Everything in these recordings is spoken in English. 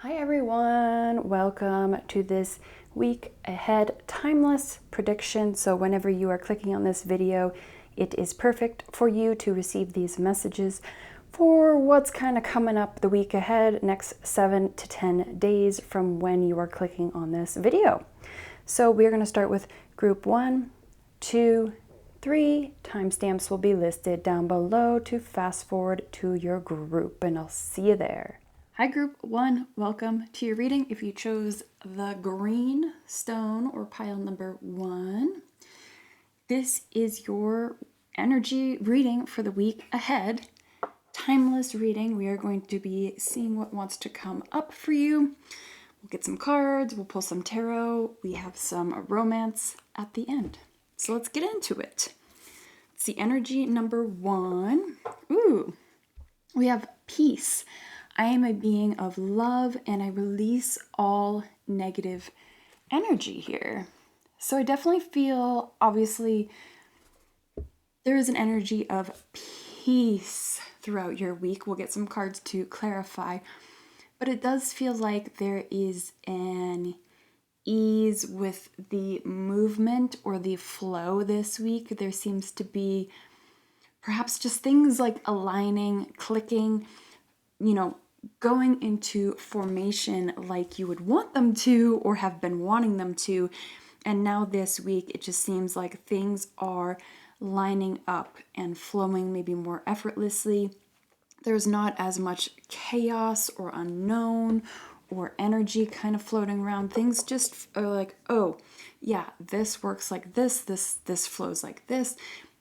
Hi everyone, welcome to this week ahead timeless prediction. So whenever you are clicking on this video, it is perfect for you to receive these messages for what's kind of coming up the week ahead, next 7 to 10 days from when you are clicking on this video. So we're going to start with group 1, 2, 3. Timestamps will be listed down below to fast forward to your group, and I'll see you there. Hi group 1, welcome to your reading. If you chose the green stone or pile number 1, this is your energy reading for the week ahead. Timeless reading. We are going to be seeing what wants to come up for you. We'll get some cards, we'll pull some tarot, we have some romance at the end. So let's get into it. It's the energy number 1. Ooh, we have peace. I am a being of love and I release all negative energy here. So I definitely feel, obviously, there is an energy of peace throughout your week. We'll get some cards to clarify. But it does feel like there is an ease with the movement or the flow this week. There seems to be perhaps just things like aligning, clicking, going into formation like you would want them to or have been wanting them to. And now this week, it just seems like things are lining up and flowing maybe more effortlessly. There's not as much chaos or unknown or energy kind of floating around. Things just are like, oh, yeah, this works like this flows like this.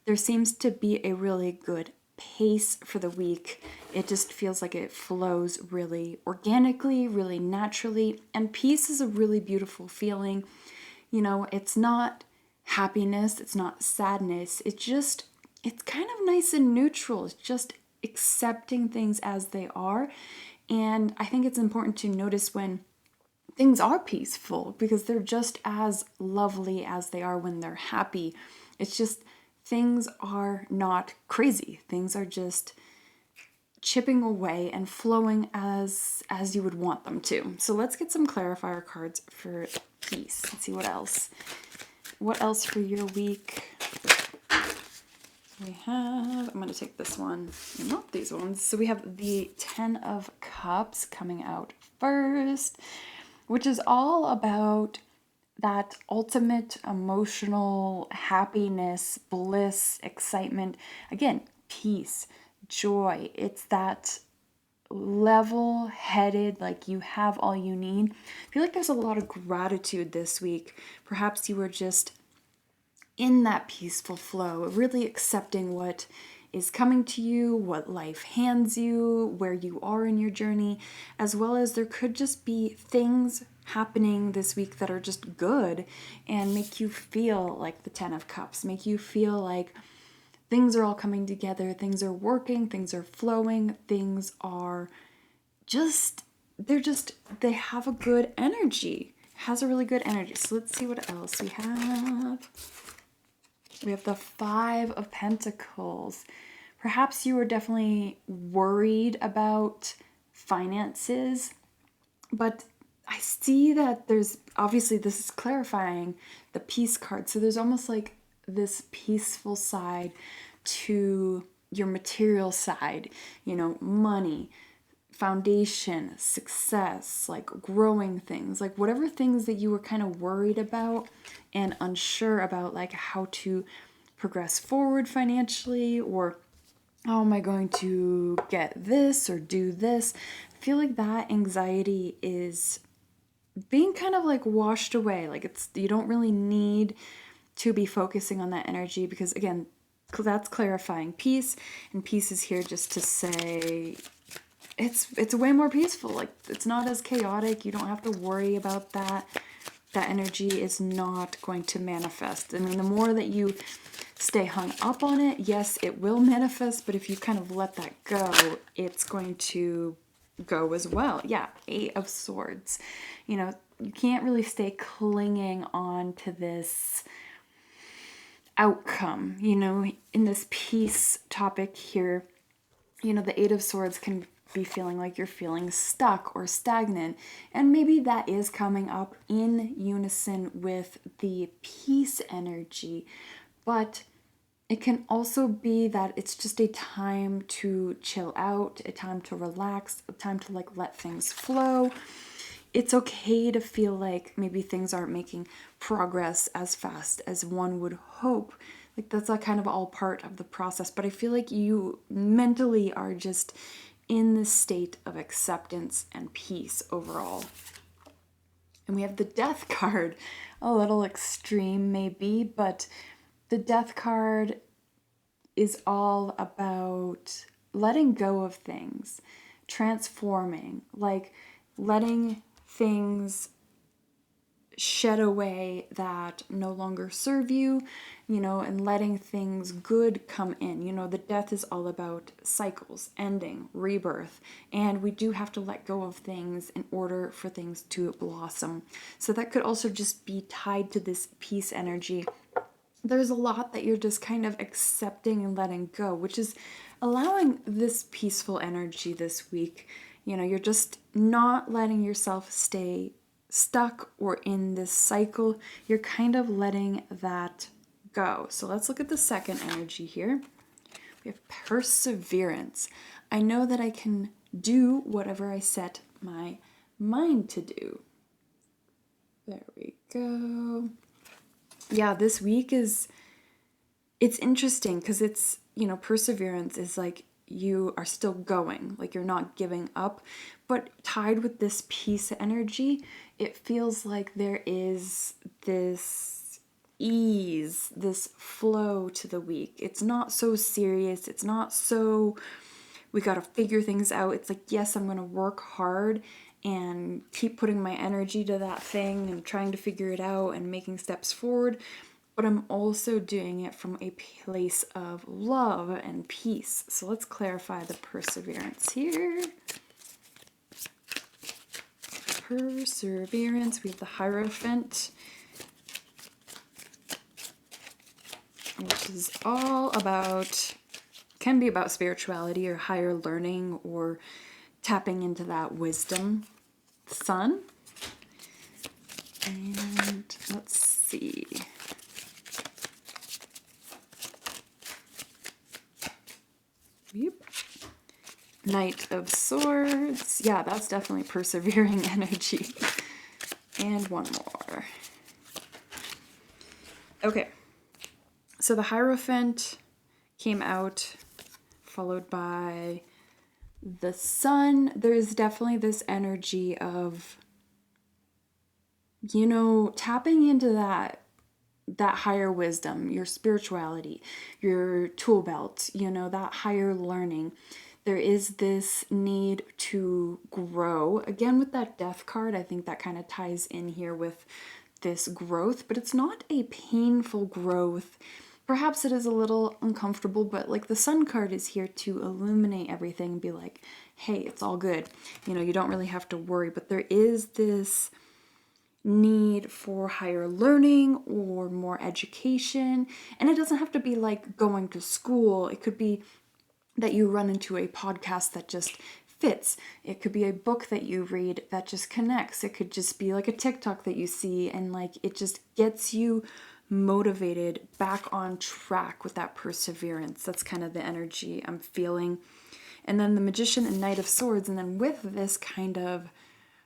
There seems to be a really good pace for the week. It just feels like it flows really organically, really naturally, and peace is a really beautiful feeling. It's not happiness, it's not sadness, it's kind of nice and neutral. It's just accepting things as they are. And I think it's important to notice when things are peaceful because they're just as lovely as they are when they're happy. It's just things are not crazy. Things are just chipping away and flowing as you would want them to. So let's get some clarifier cards for peace. Let's see what else. What else for your week? We have, I'm going to take this one, not these ones. So we have the 10 of Cups coming out first, which is all about that ultimate emotional happiness, bliss, excitement. Again, peace, joy. It's that level-headed, like you have all you need. I feel like there's a lot of gratitude this week. Perhaps you were just in that peaceful flow, really accepting what is coming to you, what life hands you, where you are in your journey, as well as there could just be things happening this week that are just good and make you feel like the 10 of Cups, make you feel like things are all coming together, things are working, things are flowing, things are they have a good energy, has a really good energy. So let's see what else we have. We have the 5 of Pentacles. Perhaps you were definitely worried about finances, but I see that there's, obviously this is clarifying the peace card. So there's almost like this peaceful side to your material side, money, foundation, success, like growing things, like whatever things that you were kind of worried about and unsure about, like how to progress forward financially, or how am I going to get this or do this. I feel like that anxiety is being kind of like washed away. Like you don't really need to be focusing on that energy because, again, that's clarifying peace, and peace is here just to say it's way more peaceful. Like it's not as chaotic. You don't have to worry about that. That energy is not going to manifest. I mean, the more that you stay hung up on it, yes, it will manifest, but if you kind of let that go, it's going to go as well. Yeah, 8 of Swords. You can't really stay clinging on to this outcome, in this peace topic here. The 8 of Swords can be feeling like you're feeling stuck or stagnant. And maybe that is coming up in unison with the peace energy. But it can also be that it's just a time to chill out, a time to relax, a time to like let things flow. It's okay to feel like maybe things aren't making progress as fast as one would hope. Like that's a kind of all part of the process, but I feel like you mentally are just in this state of acceptance and peace overall. And we have the Death card, a little extreme maybe, but the Death card is all about letting go of things, transforming, like letting things shed away that no longer serve you, and letting things good come in. The death is all about cycles, ending, rebirth, and we do have to let go of things in order for things to blossom. So that could also just be tied to this peace energy. There's a lot that you're just kind of accepting and letting go, which is allowing this peaceful energy this week. You're just not letting yourself stay stuck or in this cycle. You're kind of letting that go. So let's look at the second energy here. We have perseverance. I know that I can do whatever I set my mind to do. There we go. Yeah, this week it's interesting because it's, perseverance is like you are still going, like you're not giving up, but tied with this peace energy, it feels like there is this ease, this flow to the week. It's not so serious. It's not so, we got to figure things out. It's like, yes, I'm going to work hard and keep putting my energy to that thing and trying to figure it out and making steps forward. But I'm also doing it from a place of love and peace. So let's clarify the perseverance here. Perseverance, we have the Hierophant, which is all about, can be about spirituality or higher learning or tapping into that wisdom. Sun. And let's see. Yep. Knight of Swords. Yeah, that's definitely persevering energy. And one more. Okay. So the Hierophant came out, followed by the Sun. There is definitely this energy of, tapping into that higher wisdom, your spirituality, your tool belt, that higher learning. There is this need to grow. Again, with that Death card, I think that kind of ties in here with this growth, but it's not a painful growth. Perhaps it is a little uncomfortable, but like the Sun card is here to illuminate everything and be like, hey, it's all good. You don't really have to worry, but there is this need for higher learning or more education. And it doesn't have to be like going to school. It could be that you run into a podcast that just fits. It could be a book that you read that just connects. It could just be like a TikTok that you see and like it just gets you motivated, back on track with that perseverance. That's kind of the energy I'm feeling. And then the Magician and Knight of Swords. And then with this kind of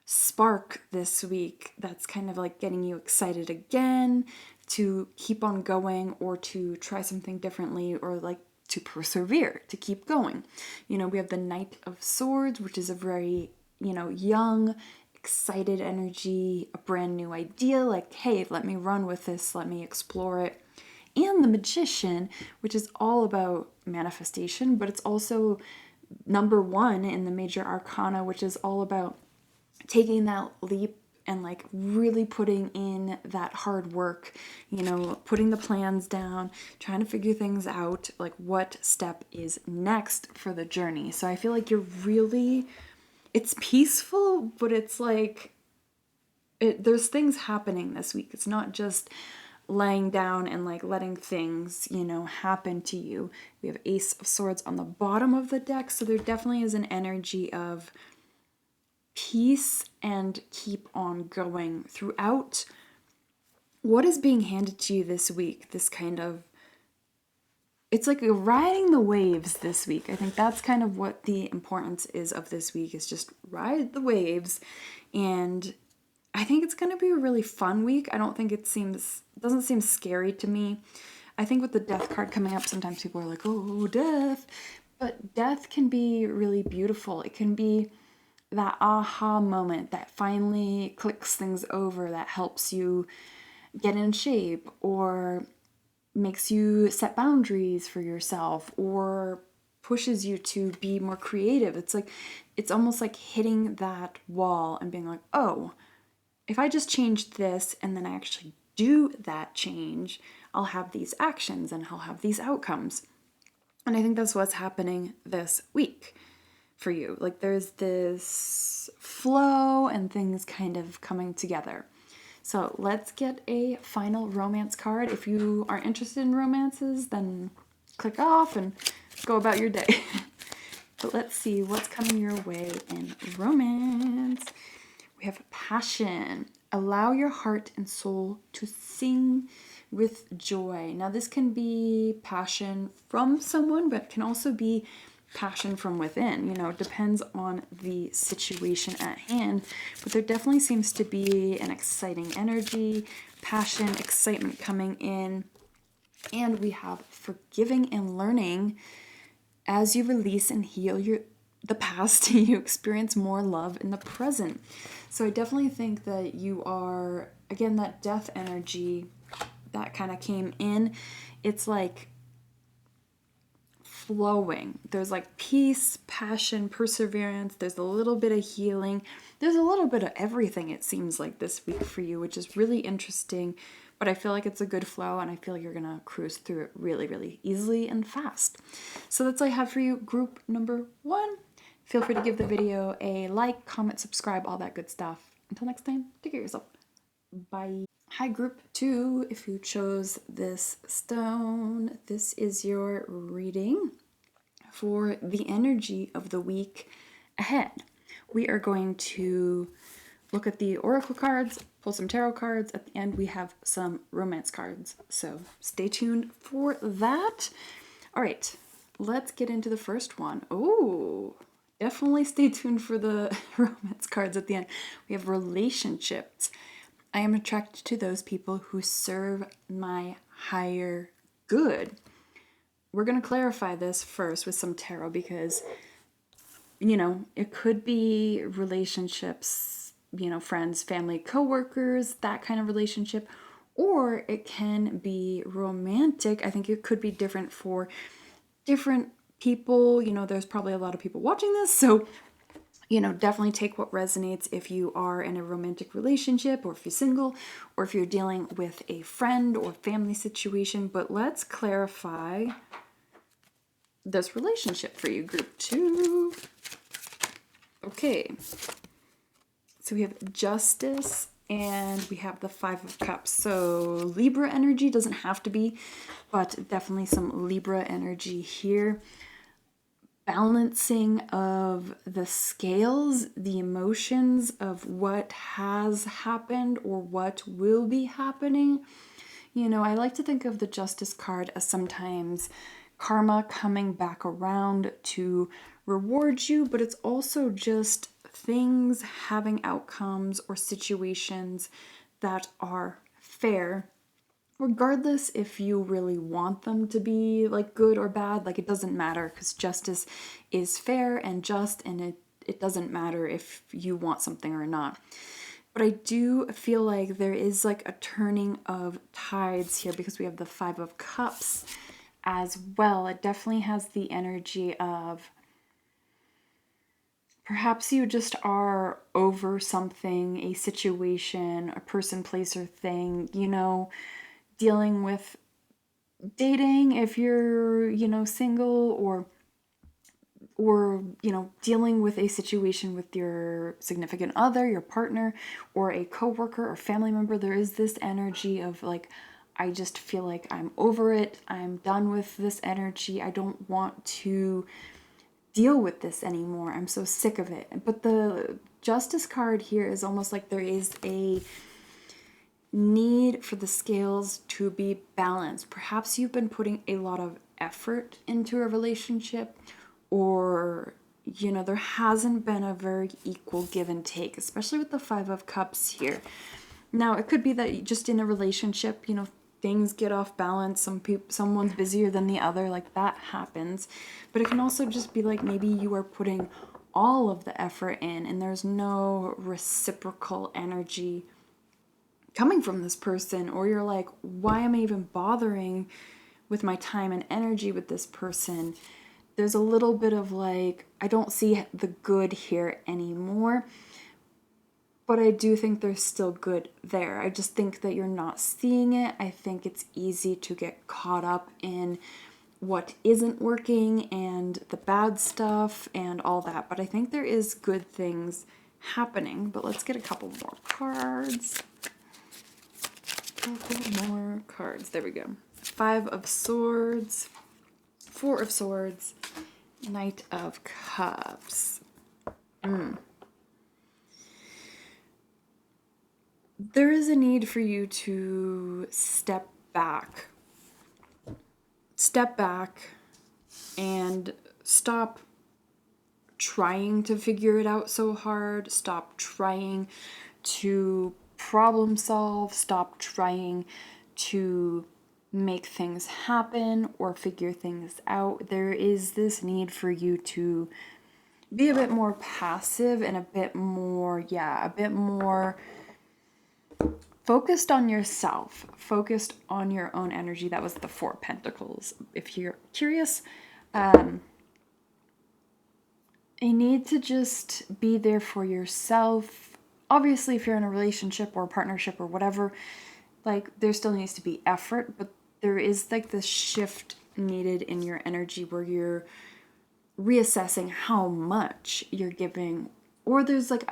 spark this week, that's kind of like getting you excited again to keep on going or to try something differently or like to persevere, to keep going. We have the Knight of Swords, which is a very, young, excited energy, a brand new idea, like, hey, let me run with this, let me explore it. And the Magician, which is all about manifestation, but it's also number 1 in the major arcana, which is all about taking that leap and like really putting in that hard work, putting the plans down, trying to figure things out, like what step is next for the journey. So I feel like it's peaceful, but it's like, there's things happening this week. It's not just laying down and like letting things, happen to you. We have Ace of Swords on the bottom of the deck, so there definitely is an energy of peace and keep on going throughout what is being handed to you this week. This kind of, it's like you're riding the waves this week. I think that's kind of what the importance is of this week, is just ride the waves. And I think it's going to be a really fun week. I don't think it doesn't seem scary to me. I think with the death card coming up, sometimes people are like, oh, death. But death can be really beautiful. It can be that aha moment that finally clicks things over, that helps you get in shape, or makes you set boundaries for yourself, or pushes you to be more creative. It's almost like hitting that wall and being like, oh, if I just change this and then I actually do that change, I'll have these actions and I'll have these outcomes. And I think that's what's happening this week for you. Like there's this flow and things kind of coming together. So let's get a final romance card. If you are interested in romances, then click off and go about your day. But let's see what's coming your way in romance. We have passion. Allow your heart and soul to sing with joy. Now this can be passion from someone, but it can also be passion from within. It depends on the situation at hand. But there definitely seems to be an exciting energy, passion, excitement coming in. And we have forgiving and learning. As you release and heal the past, you experience more love in the present. So I definitely think that you are, again, that death energy that kind of came in. It's like flowing. There's like peace, passion, perseverance. There's a little bit of healing. There's a little bit of everything, it seems like, this week for you, which is really interesting. But I feel like it's a good flow, and I feel you're going to cruise through it really, really easily and fast. So that's all I have for you, group number 1. Feel free to give the video a like, comment, subscribe, all that good stuff. Until next time, take care of yourself. Bye. Hi, group 2. If you chose this stone, this is your reading for the energy of the week ahead. We are going to look at the oracle cards, pull some tarot cards. At the end, we have some romance cards. So stay tuned for that. All right, let's get into the first one. Oh, definitely stay tuned for the romance cards at the end. We have relationships. I am attracted to those people who serve my higher good. We're going to clarify this first with some tarot because, it could be relationships, friends, family, coworkers, that kind of relationship, or it can be romantic. I think it could be different for different people. There's probably a lot of people watching this, so definitely take what resonates if you are in a romantic relationship, or if you're single, or if you're dealing with a friend or family situation. But let's clarify this relationship for you, group 2. Okay, so we have Justice and we have the 5 of Cups. So Libra energy, doesn't have to be, but definitely some Libra energy here. Balancing of the scales, the emotions of what has happened or what will be happening. I like to think of the Justice card as sometimes karma coming back around to reward you, but it's also just things having outcomes or situations that are fair, regardless if you really want them to be like good or bad. Like, it doesn't matter, because justice is fair and just, and it doesn't matter if you want something or not. But I do feel like there is like a turning of tides here, because we have the 5 of Cups as well. It definitely has the energy of perhaps you just are over something, a situation, a person, place, or thing, dealing with dating if you're, single, or dealing with a situation with your significant other, your partner, or a coworker or family member. There is this energy of like, I just feel like I'm over it. I'm done with this energy. I don't want to deal with this anymore. I'm so sick of it. But the Justice card here is almost like there is a need for the scales to be balanced. Perhaps you've been putting a lot of effort into a relationship, or you know, there hasn't been a very equal give and take, especially with the Five of Cups here. Now, it could be that just in a relationship, you know, things get off balance. Someone's busier than the other, like that happens. But it can also just be like maybe you are putting all of the effort in and there's no reciprocal energy coming from this person, or you're like, why am I even bothering with my time and energy with this person? There's a little bit of like, I don't see the good here anymore, but I do think there's still good there. I just think that you're not seeing it. I think it's easy to get caught up in what isn't working and the bad stuff and all that, but I think there is good things happening. But let's get a couple more cards. Couple more cards. There we go. Five of Swords, Four of Swords, Knight of Cups. There is a need for you to step back. Step back and stop trying to figure it out so hard. Stop trying to problem solve. Stop trying to make things happen or figure things out. There is this need for you to be a bit more passive and a bit more focused on yourself, focused on your own energy. That was the Four of Pentacles. If you're curious, a need to just be there for yourself. Obviously, if you're in a relationship or a partnership or whatever, like there still needs to be effort, but there is like this shift needed in your energy where you're reassessing how much you're giving, or there's like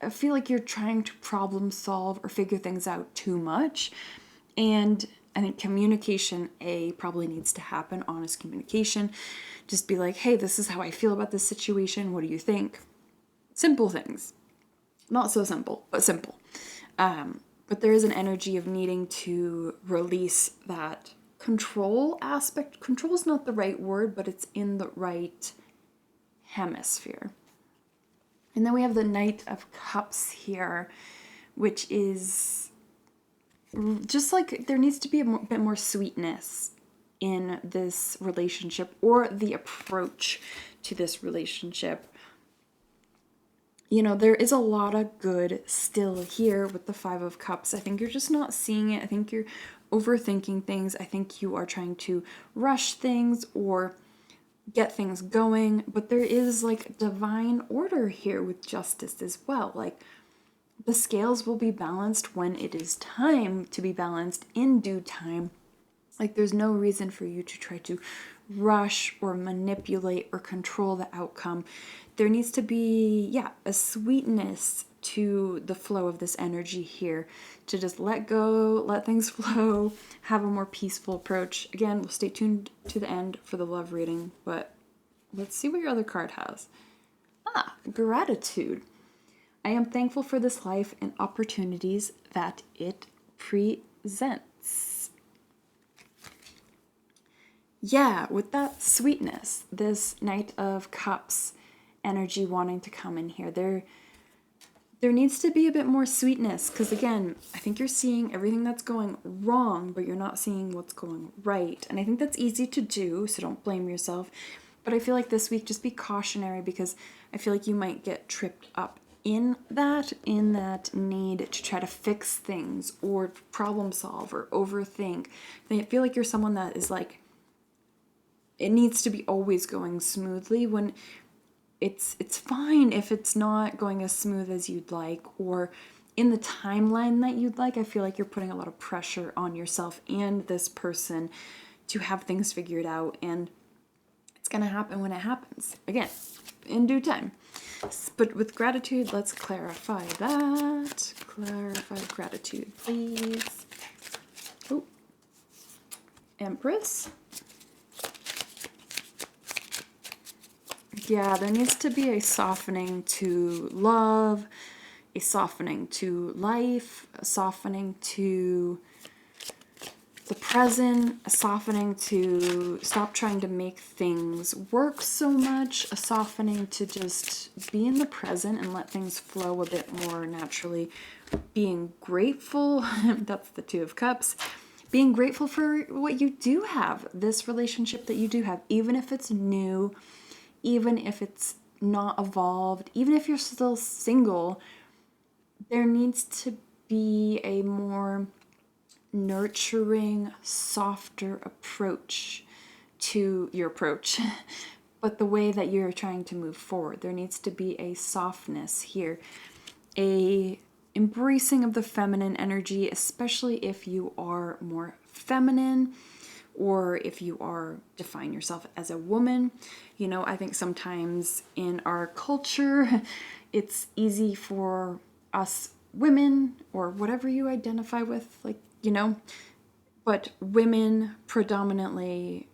I feel like you're trying to problem solve or figure things out too much. And I think communication, probably needs to happen, honest communication. Just be like, hey, this is how I feel about this situation. What do you think? Simple things. Not so simple, but simple. But there is an energy of needing to release that control aspect. Control is not the right word, but it's in the right hemisphere. And then we have the Knight of Cups here, which is just like there needs to be a bit more sweetness in this relationship, or the approach to this relationship. You know, there is a lot of good still here with the Five of Cups. I think you're just not seeing it. I think you're overthinking things. I think you are trying to rush things or get things going, but there is like divine order here with Justice as well. Like the scales will be balanced when it is time to be balanced, in due time. Like there's no reason for you to try to rush or manipulate or control the outcome. There needs to be, a sweetness to the flow of this energy here, to just let go, let things flow, have a more peaceful approach. Again, we'll stay tuned to the end for the love reading, but let's see what your other card has. Gratitude. I am thankful for this life and opportunities that it presents. Yeah, with that sweetness, this Knight of Cups energy wanting to come in here. There needs to be a bit more sweetness, because again, I think you're seeing everything that's going wrong, but you're not seeing what's going right. And I think that's easy to do, so don't blame yourself. But I feel like this week, just be cautionary, because I feel like you might get tripped up in that need to try to fix things or problem solve or overthink. I feel like you're someone that is like, it needs to be always going smoothly, when it's fine if it's not going as smooth as you'd like or in the timeline that you'd like. I feel like you're putting a lot of pressure on yourself and this person to have things figured out, and it's going to happen when it happens. Again, in due time. But with gratitude, let's clarify that. Clarify gratitude, please. Oh, Empress. Yeah, there needs to be a softening to love, a softening to life, a softening to the present, a softening to stop trying to make things work so much, a softening to just be in the present and let things flow a bit more naturally. Being grateful, that's the Two of Cups. Being grateful for what you do have, this relationship that you do have, even if it's new, even if it's not evolved, even if you're still single, there needs to be a more nurturing, softer approach to your approach, but the way that you're trying to move forward. There needs to be a softness here, a embracing of the feminine energy, especially if you are more feminine or if you are define yourself as a woman. You know, I think sometimes in our culture, it's easy for us women or whatever you identify with, like, you know, but women predominantly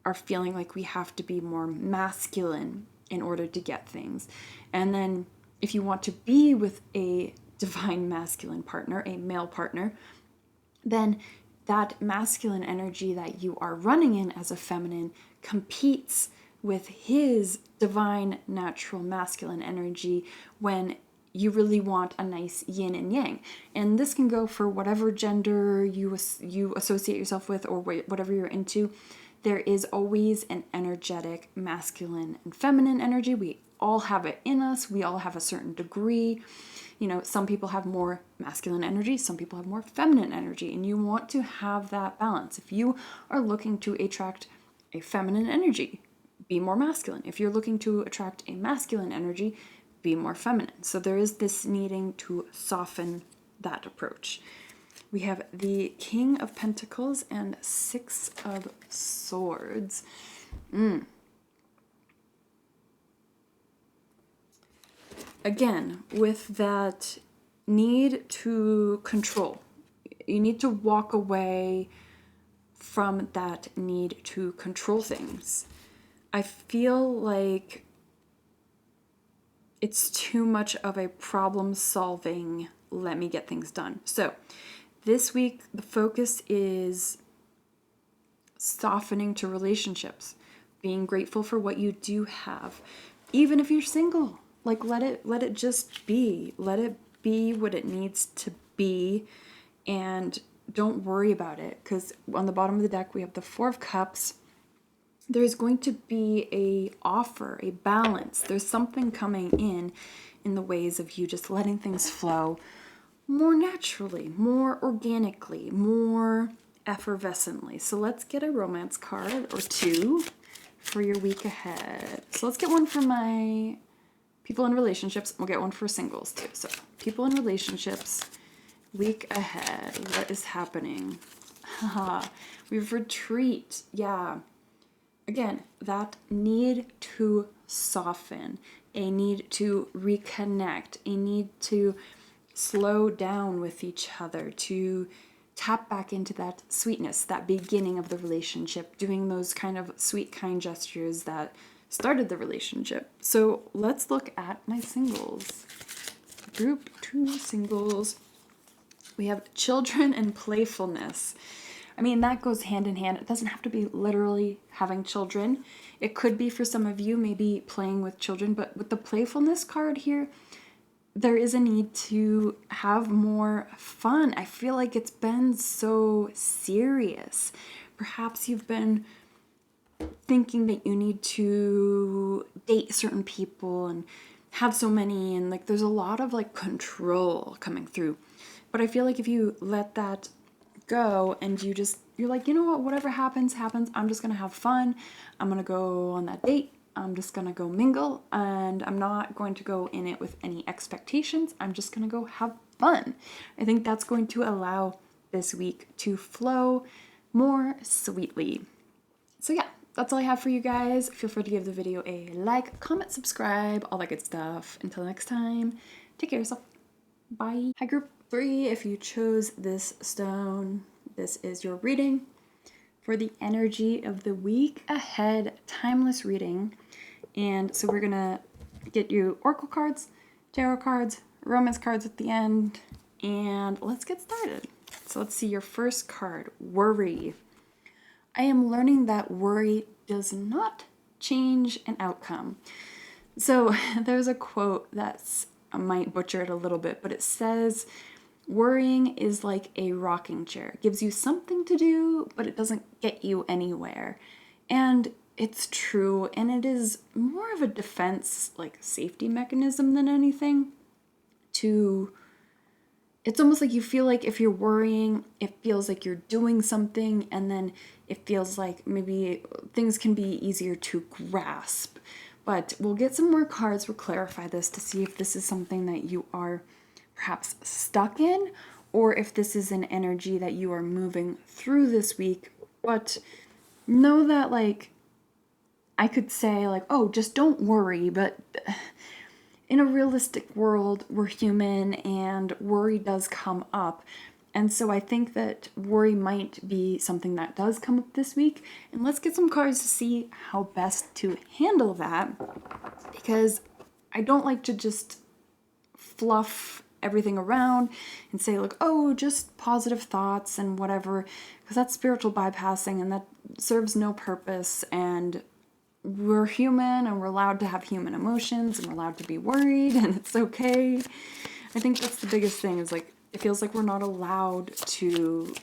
are feeling like we have to be more masculine in order to get things. And then if you want to be with a divine masculine partner, a male partner, then that masculine energy that you are running in as a feminine competes with his divine natural masculine energy when you really want a nice yin and yang. And this can go for whatever gender you associate yourself with or whatever you're into. There is always an energetic masculine and feminine energy. We all have it in us. We all have a certain degree. You know, some people have more masculine energy, some people have more feminine energy, and you want to have that balance. If you are looking to attract a feminine energy, be more masculine. If you're looking to attract a masculine energy, be more feminine. So there is this needing to soften that approach. We have the King of Pentacles and Six of Swords. Again, with that need to control, you need to walk away from that need to control things. I feel like it's too much of a problem solving, let me get things done. So this week, the focus is softening to relationships, being grateful for what you do have, even if you're single. Like, let it just be. Let it be what it needs to be, and don't worry about it. Because on the bottom of the deck, we have the Four of Cups. There's going to be a offer, a balance. There's something coming in the ways of you just letting things flow more naturally, more organically, more effervescently. So let's get a romance card or two for your week ahead. So let's get one for my people in relationships. We'll get one for singles too. So people in relationships, week ahead. What is happening? We have retreat. Yeah. Again, that need to soften, a need to reconnect, a need to slow down with each other, to tap back into that sweetness, that beginning of the relationship, doing those kind of sweet, kind gestures that started the relationship. So let's look at my singles. Group 2 singles. We have children and playfulness. I mean, that goes hand in hand. It doesn't have to be literally having children. It could be for some of you, maybe playing with children, but with the playfulness card here, there is a need to have more fun. I feel like it's been so serious. Perhaps you've been thinking that you need to date certain people and have so many, and like there's a lot of like control coming through. But I feel like if you let that go and you're like, you know what, whatever happens, I'm just gonna have fun. I'm gonna go on that date. I'm just gonna go mingle, and I'm not going to go in it with any expectations. I'm just gonna go have fun. I think that's going to allow this week to flow more sweetly. So yeah, that's all I have for you guys. Feel free to give the video a like, comment, subscribe, all that good stuff. Until next time, take care of yourself. Bye. Hi group 3, if you chose this stone, this is your reading. for the energy of the week ahead timeless reading. And so we're going to get you oracle cards, tarot cards, romance cards at the end, and let's get started. So let's see your first card, worry. I am learning that worry does not change an outcome. So there's a quote that's, I might butcher it a little bit, but it says, worrying is like a rocking chair. It gives you something to do, but it doesn't get you anywhere. And it's true, and it is more of a defense, like safety mechanism than anything. It's almost like you feel like if you're worrying, it feels like you're doing something, and then it feels like maybe things can be easier to grasp. But we'll get some more cards, we'll clarify this to see if this is something that you are perhaps stuck in, or if this is an energy that you are moving through this week. But know that, like, I could say, like, oh, just don't worry, but in a realistic world, we're human and worry does come up. And so I think that worry might be something that does come up this week. And let's get some cards to see how best to handle that, because I don't like to just fluff everything around and say, like, oh, just positive thoughts and whatever, because that's spiritual bypassing and that serves no purpose. And we're human and we're allowed to have human emotions and we're allowed to be worried, and it's okay. I think that's the biggest thing, is like, it feels like we're not allowed to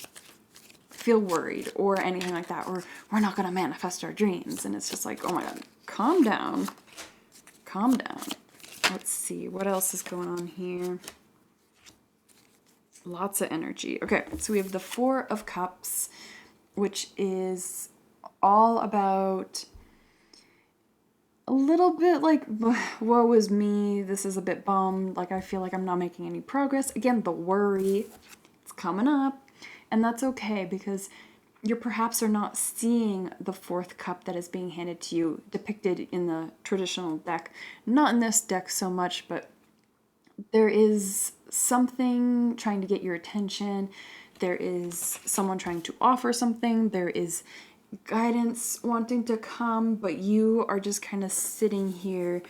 feel worried or anything like that, or we're not going to manifest our dreams. And it's just like, oh my God, calm down. Calm down. Let's see, what else is going on here? Lots of energy. Okay, so we have the Four of Cups, which is all about a little bit like, woe is me, this is a bit bummed, like I feel like I'm not making any progress. Again, the worry, it's coming up, and that's okay, because you perhaps are not seeing the fourth cup that is being handed to you depicted in the traditional deck. Not in this deck so much, but there is something trying to get your attention. There is someone trying to offer something. There is guidance wanting to come, but you are just kind of sitting here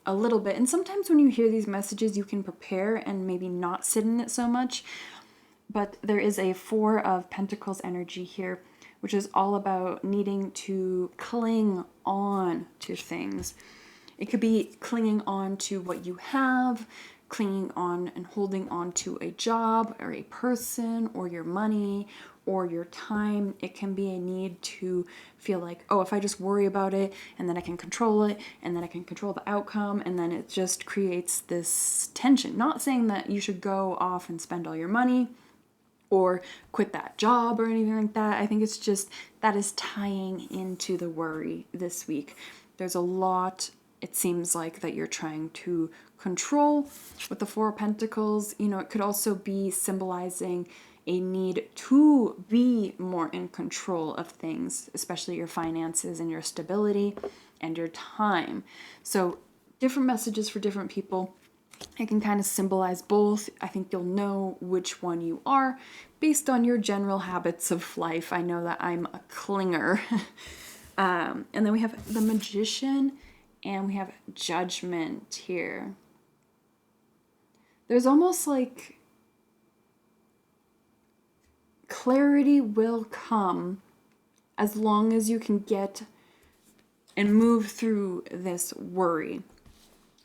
a little bit. And sometimes when you hear these messages, you can prepare and maybe not sit in it so much. But there is a Four of Pentacles energy here, which is all about needing to cling on to things. It could be clinging on to what you have, clinging on and holding on to a job or a person or your money or your time. It can be a need to feel like, oh, if I just worry about it, and then I can control it, and then I can control the outcome, and then it just creates this tension. Not saying that you should go off and spend all your money or quit that job or anything like that. I think it's just that is tying into the worry this week. There's a lot, it seems like, that you're trying to control with the Four of Pentacles. You know, it could also be symbolizing a need to be more in control of things, especially your finances and your stability and your time. So different messages for different people. It can kind of symbolize both. I think you'll know which one you are based on your general habits of life. I know that I'm a clinger. And then we have the Magician and we have Judgment here. There's almost like clarity will come as long as you can get and move through this worry.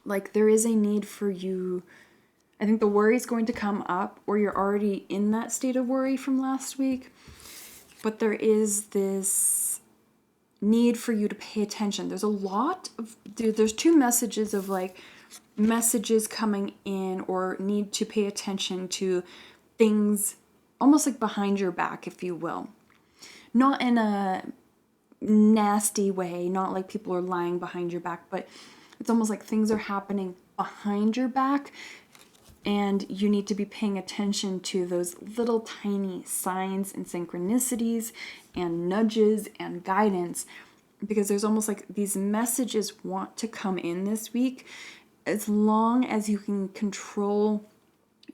Like, there is a need for you. I think the worry is going to come up, or you're already in that state of worry from last week, but there is this need for you to pay attention. There's a lot of, there's two messages of like messages coming in, or need to pay attention to things almost like behind your back, if you will. Not in a nasty way, not like people are lying behind your back, but it's almost like things are happening behind your back, and you need to be paying attention to those little tiny signs and synchronicities and nudges and guidance, because there's almost like these messages want to come in this week. As long as you can control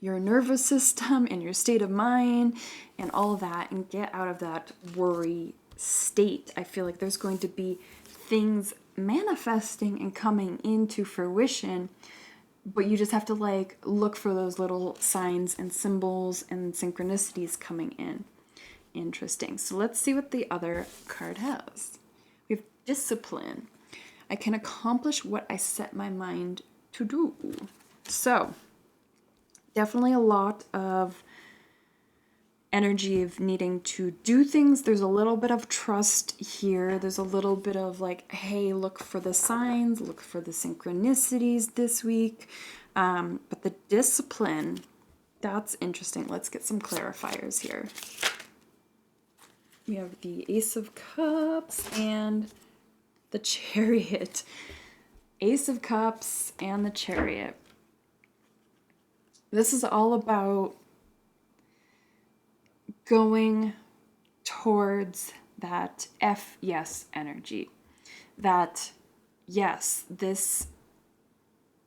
your nervous system and your state of mind and all of that, and get out of that worry state. I feel like there's going to be things manifesting and coming into fruition, but you just have to like look for those little signs and symbols and synchronicities coming in. Interesting. So let's see what the other card has. We have discipline. I can accomplish what I set my mind to do. So definitely a lot of energy of needing to do things. There's a little bit of trust here. There's a little bit of like, hey, look for the signs, look for the synchronicities this week. But the discipline, that's interesting. Let's get some clarifiers here. We have the Ace of Cups and the Chariot. Ace of Cups and the Chariot. This is all about going towards that yes energy. That, yes, this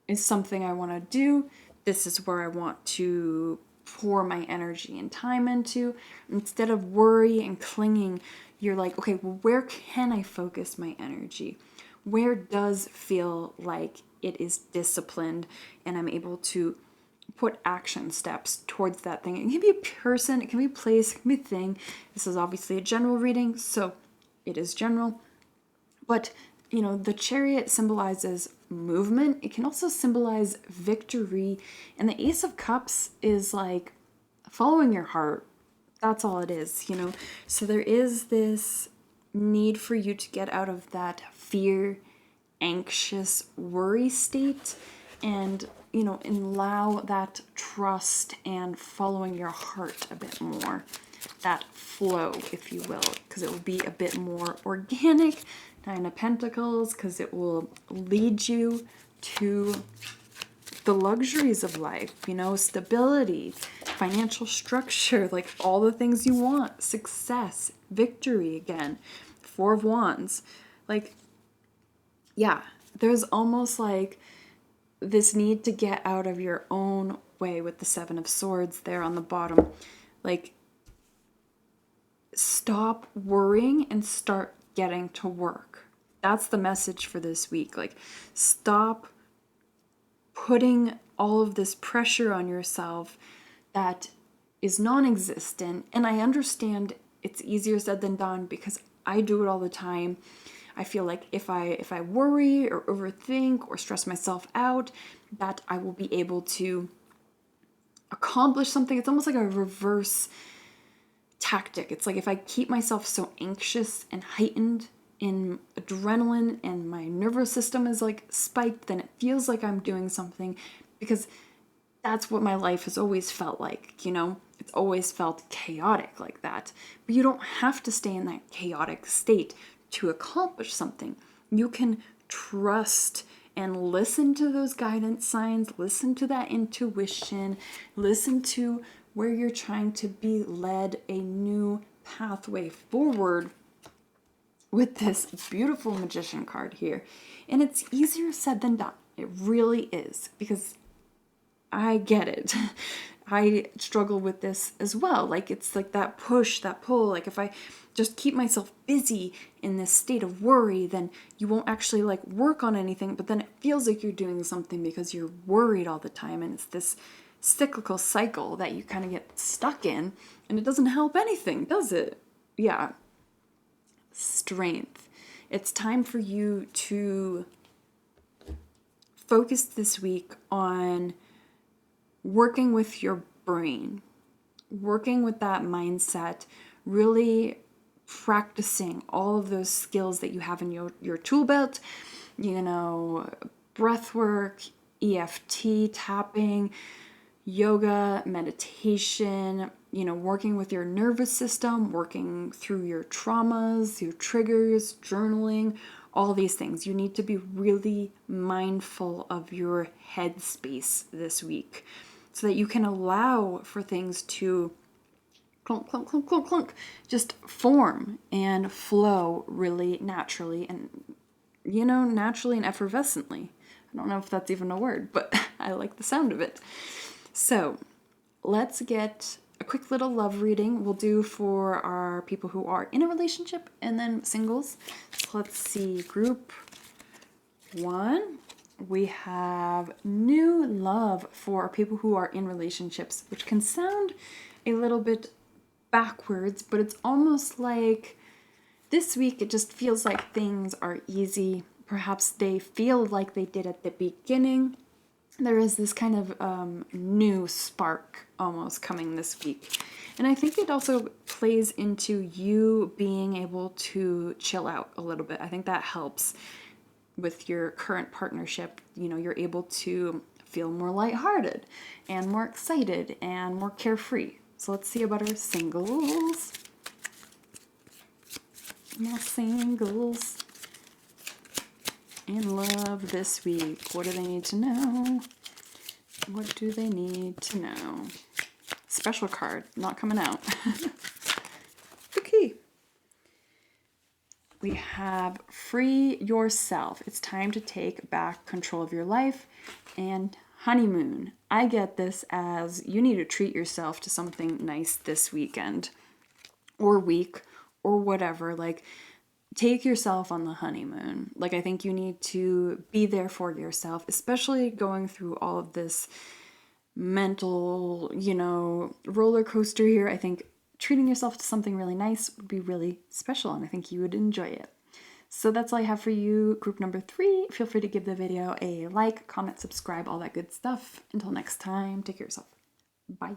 is something I want to do. This is where I want to pour my energy and time into. Instead of worry and clinging, you're like, okay, well, where can I focus my energy? Where does feel like it is disciplined and I'm able to put action steps towards that thing? It can be a person, it can be a place, it can be a thing. This is obviously a general reading, so it is general. But, you know, the Chariot symbolizes movement. It can also symbolize victory. And the Ace of Cups is like following your heart. That's all it is, you know. So there is this need for you to get out of that fear, anxious, worry state and, you know, allow that trust and following your heart a bit more. That flow, if you will, because it will be a bit more organic. Nine of Pentacles, because it will lead you to the luxuries of life, you know, stability, financial structure, like all the things you want, success, victory again, Four of Wands. Like, yeah, there's almost like this need to get out of your own way with the Seven of Swords there on the bottom. Like, stop worrying and start getting to work. That's the message for this week. Like, stop putting all of this pressure on yourself that is non-existent. And I understand it's easier said than done because I do it all the time. I feel like if I worry or overthink or stress myself out, that I will be able to accomplish something. It's almost like a reverse tactic. It's like if I keep myself so anxious and heightened in adrenaline and my nervous system is like spiked, then it feels like I'm doing something, because that's what my life has always felt like, you know? It's always felt chaotic like that. But you don't have to stay in that chaotic state to accomplish something. You can trust and listen to those guidance signs, listen to that intuition, listen to where you're trying to be led a new pathway forward with this beautiful Magician card here. And it's easier said than done. It really is, because I get it. I struggle with this as well. Like, it's like that push, that pull. Like, if I just keep myself busy in this state of worry, then you won't actually like work on anything, but then it feels like you're doing something because you're worried all the time. And it's this cyclical cycle that you kind of get stuck in, and it doesn't help anything, does it? Yeah. Strength. It's time for you to focus this week on working with your brain, working with that mindset, really practicing all of those skills that you have in your tool belt, you know, breath work, EFT, tapping, yoga, meditation, you know, working with your nervous system, working through your traumas, your triggers, journaling, all these things. You need to be really mindful of your headspace this week so that you can allow for things to clunk, clunk, clunk, clunk, clunk, just form and flow really naturally and, you know, naturally and effervescently. I don't know if that's even a word, but I like the sound of it. So let's get a quick little love reading we'll do for our people who are in a relationship and then singles. So let's see, group 1, we have new love for people who are in relationships, which can sound a little bit backwards, but it's almost like this week it just feels like things are easy. Perhaps they feel like they did at the beginning. There is this kind of new spark almost coming this week. And I think it also plays into you being able to chill out a little bit. I think that helps with your current partnership. You know, you're able to feel more lighthearted and more excited and more carefree. So let's see about our singles. My singles in love this week. What do they need to know? What do they need to know? Special card, not coming out. Okay. We have free yourself. It's time to take back control of your life. And honeymoon. I get this as you need to treat yourself to something nice this weekend or week or whatever. Like, take yourself on the honeymoon. Like, I think you need to be there for yourself, especially going through all of this mental, roller coaster here. I think treating yourself to something really nice would be really special, and I think you would enjoy it. So that's all I have for you, group number 3. Feel free to give the video a like, comment, subscribe, all that good stuff. Until next time, take care of yourself. Bye.